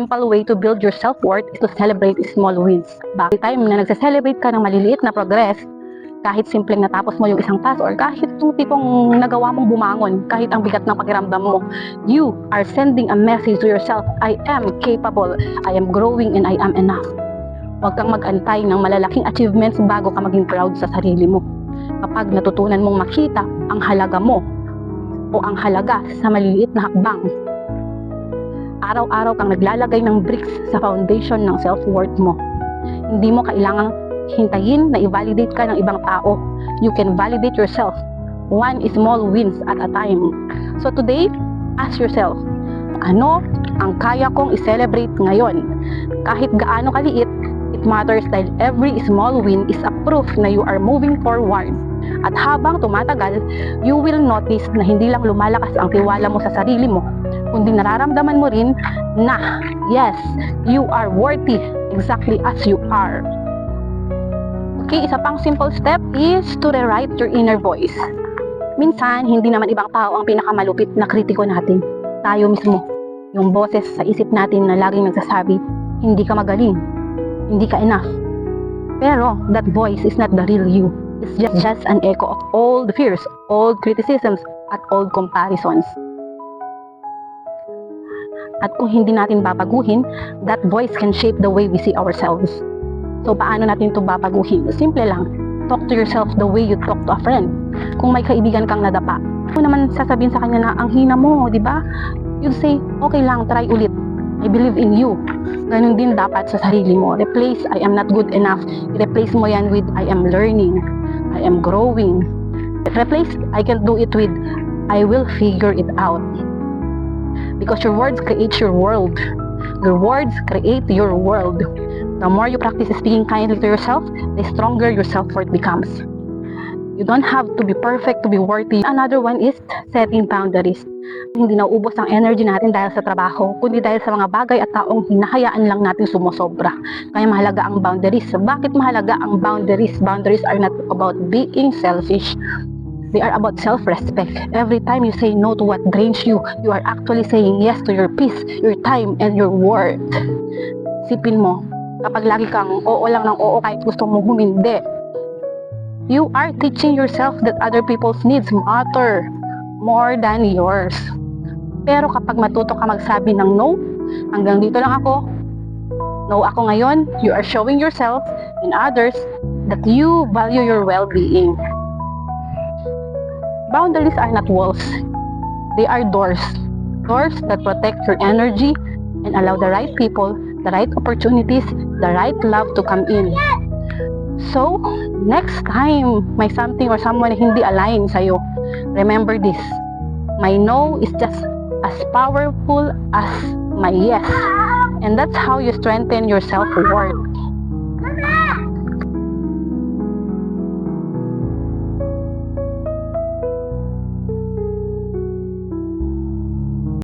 Simple way to build your self-worth is to celebrate small wins. Bakit time na nagse-celebrate ka ng maliliit na progress, kahit simpleng natapos mo yung isang task or kahit yung tipong nagawa mong bumangon, kahit ang bigat ng pakiramdam mo, you are sending a message to yourself, I am capable, I am growing, and I am enough. Huwag kang mag-antay ng malalaking achievements bago ka maging proud sa sarili mo. Kapag natutunan mong makita ang halaga mo o ang halaga sa maliliit na hakbang, araw-araw kang naglalagay ng bricks sa foundation ng self-worth mo. Hindi mo kailangang hintayin na i-validate ka ng ibang tao. You can validate yourself one small wins at a time. So today, ask yourself, ano ang kaya kong i-celebrate ngayon? Kahit gaano kaliit, it matters dahil every small win is a proof na you are moving forward. At habang tumatagal, you will notice na hindi lang lumalakas ang tiwala mo sa sarili mo, kundi nararamdaman mo rin na, yes, you are worthy exactly as you are. Okay, isa pang simple step is to rewrite your inner voice. Minsan, hindi naman ibang tao ang pinakamalupit na kritiko natin. Tayo mismo, yung boses sa isip natin na laging nagsasabi, hindi ka magaling, hindi ka enough. Pero, that voice is not the real you. It's just an echo of all the fears, old criticisms, at old comparisons. At kung hindi natin babaguhin, that voice can shape the way we see ourselves. So, paano natin ito babaguhin? Simple lang. Talk to yourself the way you talk to a friend. Kung may kaibigan kang nadapa, kung naman sasabihin sa kanya na ang hina mo, di ba? You'd say, okay lang, try ulit. I believe in you. Ganun din dapat sa sarili mo. Replace, I am not good enough. Replace mo yan with, I am learning. I am growing. Replace, I can do it with, I will figure it out. Because your words create your world. Your words create your world. The more you practice speaking kindly to yourself, the stronger your self-worth becomes. You don't have to be perfect to be worthy. Another one is setting boundaries. Hindi nauubos ang energy natin dahil sa trabaho, kundi dahil sa mga bagay at taong hinahayaan lang natin sumusobra. Kaya mahalaga ang boundaries. Bakit mahalaga ang boundaries? Boundaries are not about being selfish. They are about self-respect. Every time you say no to what drains you, you are actually saying yes to your peace, your time, and your worth. Sipin mo, kapag lagi kang oo lang ng oo kahit gusto mong humindi, you are teaching yourself that other people's needs matter more than yours. Pero kapag matuto ka magsabi ng no, hanggang dito lang ako, no ako ngayon, you are showing yourself and others that you value your well-being. Boundaries are not walls. They are doors. Doors that protect your energy and allow the right people, the right opportunities, the right love to come in. So, next time may something or someone hindi align sa'yo, remember this. My no is just as powerful as my yes. And that's how you strengthen your self-worth.